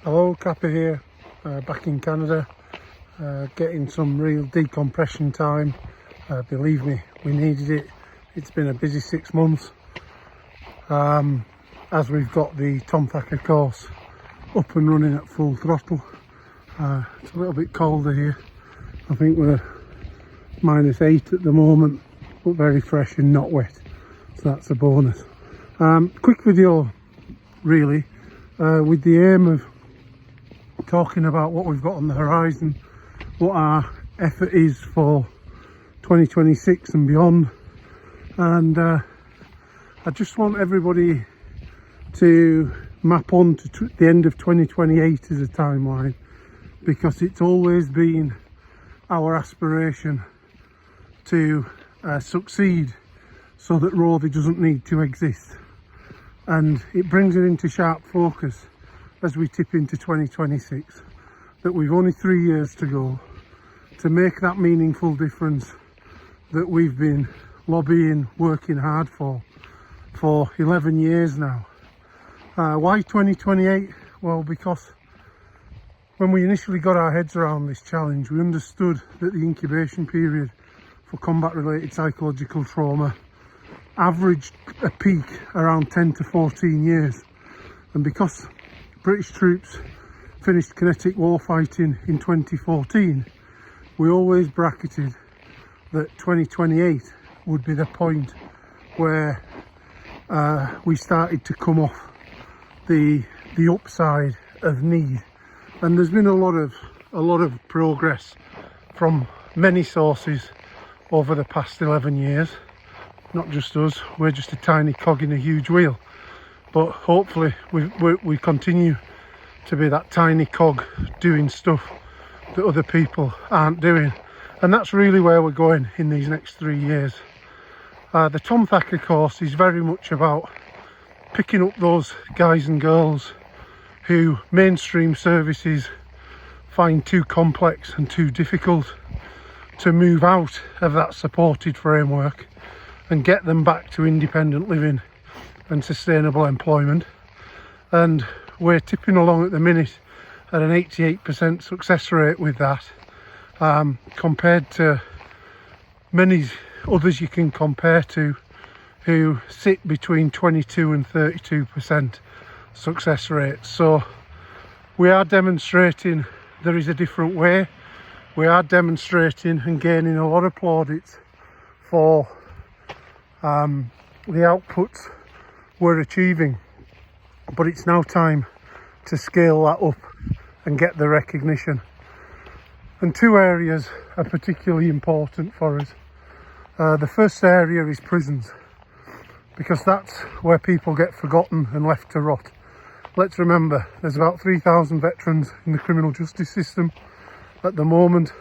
Hello, Kappa here, back in Canada, getting some real decompression time. Believe me, we needed it. It's been a busy 6 months as we've got the Tom Thacker course up and running at full throttle. It's a little bit colder here. I think we're -8 at the moment, but very fresh and not wet, so that's a bonus. Quick video really, with the aim of talking about what we've got on the horizon, what our effort is for 2026 and beyond, and I just want everybody to map on to the end of 2028 as a timeline, because it's always been our aspiration to succeed so that Rawthey doesn't need to exist, and it brings it into sharp focus as we tip into 2026 that we've only 3 years to go to make that meaningful difference that we've been lobbying, working hard for 11 years now. Why 2028? Well, because when we initially got our heads around this challenge, we understood that the incubation period for combat related psychological trauma averaged a peak around 10 to 14 years, and because British troops finished kinetic warfighting in 2014, we always bracketed that 2028 would be the point where we started to come off the upside of need. And there's been a lot of progress from many sources over the past 11 years. Not just us, we're just a tiny cog in a huge wheel. But hopefully we continue to be that tiny cog doing stuff that other people aren't doing. And that's really where we're going in these next 3 years. The Tom Thacker course is very much about picking up those guys and girls who mainstream services find too complex and too difficult to move out of that supported framework and get them back to independent living and sustainable employment. And we're tipping along at the minute at an 88% success rate with that, compared to many others you can compare to who sit between 22 and 32% success rate. So we are demonstrating there is a different way. We are demonstrating and gaining a lot of plaudits for the outputs we're achieving, but it's now time to scale that up and get the recognition. And 2 areas are particularly important for us. The first area is prisons, because that's where people get forgotten and left to rot. Let's remember, there's about 3,000 veterans in the criminal justice system at the moment.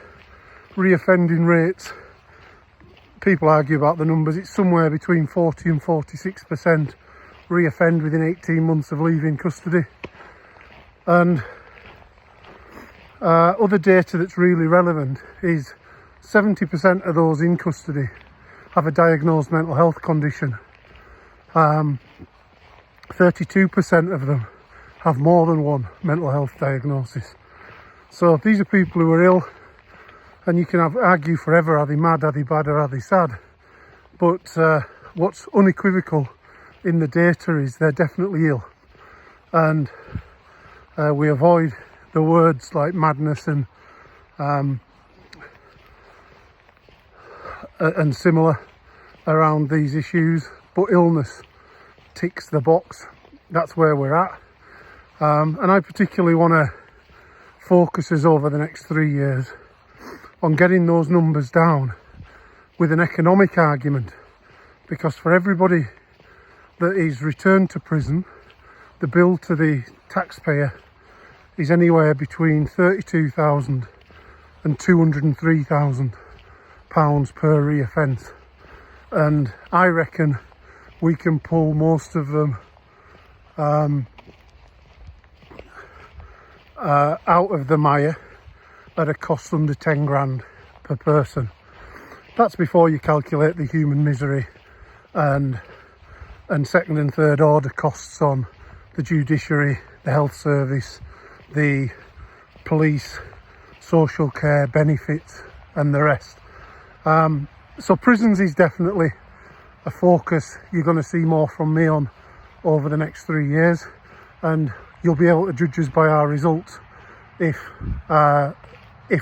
Reoffending rates, people argue about the numbers, it's somewhere between 40 and 46% reoffend within 18 months of leaving custody. And other data that's really relevant is 70% of those in custody have a diagnosed mental health condition. 32% of them have more than one mental health diagnosis. So these are people who are ill, and you can argue forever, are they mad, are they bad, or are they sad? But what's unequivocal in the data is they're definitely ill, and we avoid the words like madness and similar around these issues, but illness ticks the box. That's where we're at, and I particularly want to focus us over the next 3 years on getting those numbers down with an economic argument, because for everybody that is returned to prison, the bill to the taxpayer is anywhere between £32,000 and £203,000 per re-offence, and I reckon we can pull most of them out of the mire at a cost under 10 grand per person. That's before you calculate the human misery and second and third order costs on the judiciary, the health service, the police, social care, benefits and the rest. So prisons is definitely a focus you're going to see more from me on over the next 3 years, and you'll be able to judge us by our results if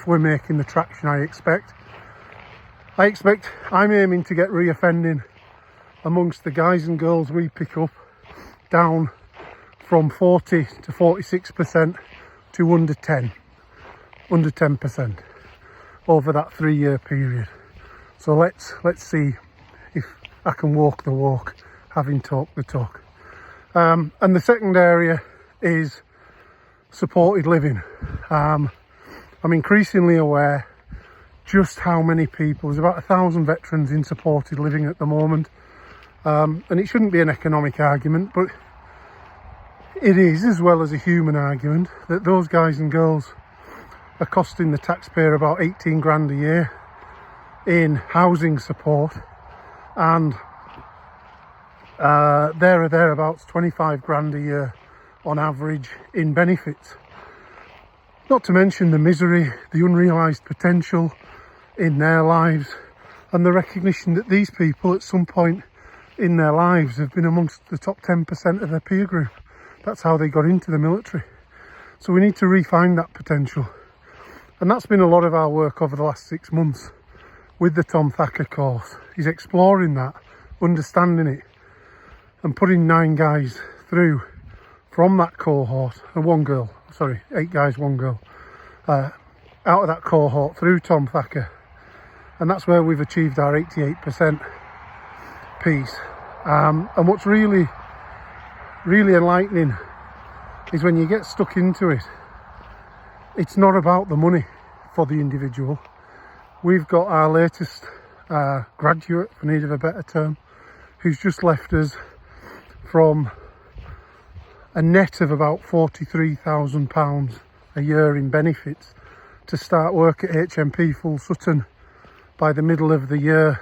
we're making the traction I expect. I'm aiming to get reoffending amongst the guys and girls we pick up down from 40 to 46% to under 10% over that 3-year period. So let's see if I can walk the walk, having talked the talk. And the second area is supported living. I'm increasingly aware just how many people, there's about 1,000 veterans in supported living at the moment, and it shouldn't be an economic argument, but it is, as well as a human argument, that those guys and girls are costing the taxpayer about 18 grand a year in housing support, and there or thereabouts 25 grand a year on average in benefits. Not to mention the misery, the unrealised potential in their lives, and the recognition that these people at some point in their lives have been amongst the top 10% of their peer group. That's how they got into the military. So we need to refine that potential. And that's been a lot of our work over the last 6 months with the Tom Thacker course, is exploring that, understanding it, and putting 9 guys through from that cohort, and 8 guys, 1 girl, out of that cohort through Tom Thacker. And that's where we've achieved our 88% piece. And what's really, really enlightening is when you get stuck into it, it's not about the money for the individual. We've got our latest graduate, for need of a better term, who's just left us from a net of about £43,000 a year in benefits to start work at HMP Full Sutton by the middle of the year,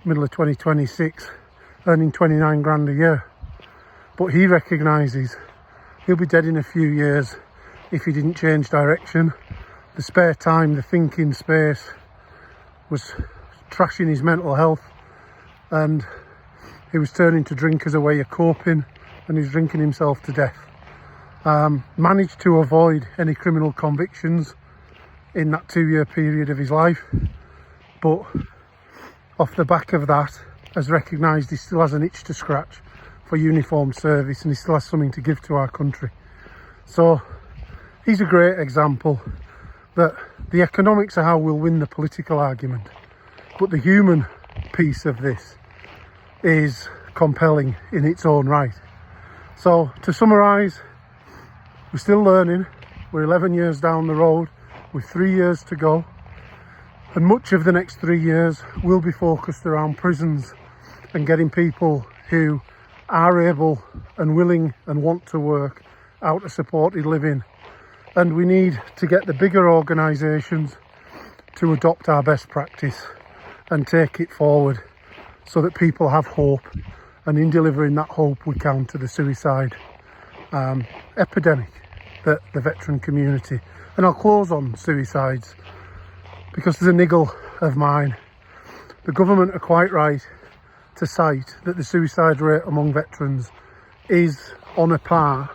middle of 2026, earning 29 grand a year. But he recognises he'll be dead in a few years if he didn't change direction. The spare time, the thinking space was trashing his mental health, and he was turning to drink as a way of coping, and he's drinking himself to death. Managed to avoid any criminal convictions in that 2-year period of his life, but off the back of that has recognised he still has an itch to scratch for uniformed service, and he still has something to give to our country. So he's a great example that the economics are how we'll win the political argument, but the human piece of this is compelling in its own right. So to summarise, we're still learning. We're 11 years down the road with 3 years to go, and much of the next 3 years will be focused around prisons and getting people who are able and willing and want to work out of supported living. And we need to get the bigger organisations to adopt our best practice and take it forward so that people have hope, and in delivering that hope we counter the suicide epidemic that the veteran community. And I'll close on suicides because there's a niggle of mine. The government are quite right to cite that the suicide rate among veterans is on a par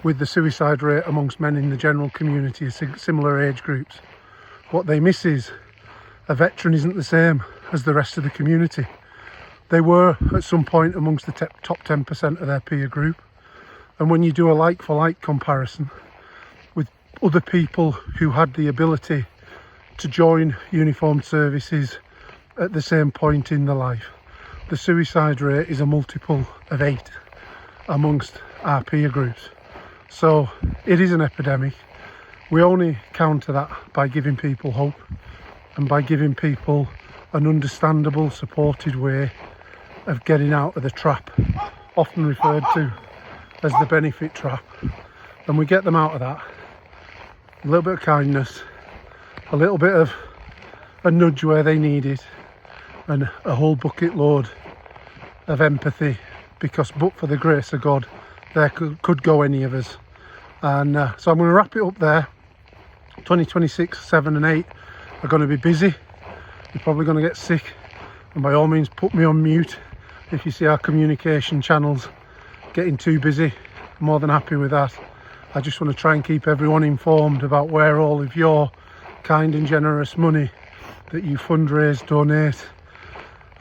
with the suicide rate amongst men in the general community of similar age groups. What they miss is a veteran isn't the same as the rest of the community. They were at some point amongst the top 10% of their peer group, and when you do a like-for-like comparison with other people who had the ability to join uniformed services at the same point in their life, the suicide rate is a multiple of 8 amongst our peer groups. So it is an epidemic. We only counter that by giving people hope and by giving people an understandable, supported way of getting out of the trap, often referred to as the benefit trap. And we get them out of that. A little bit of kindness, a little bit of a nudge where they need it, and a whole bucket load of empathy, because but for the grace of God, there could go any of us. And so I'm going to wrap it up there. 2026 7 and 8 are going to be busy. You're probably going to get sick, and by all means put me on mute if you see our communication channels getting too busy. I'm more than happy with that. I just want to try and keep everyone informed about where all of your kind and generous money that you fundraise, donate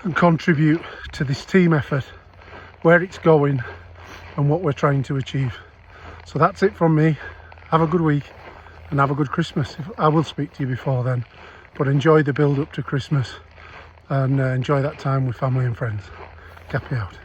and contribute to this team effort, where it's going and what we're trying to achieve. So that's it from me. Have a good week and have a good Christmas. I will speak to you before then, but enjoy the build up to Christmas and enjoy that time with family and friends. Cappy out.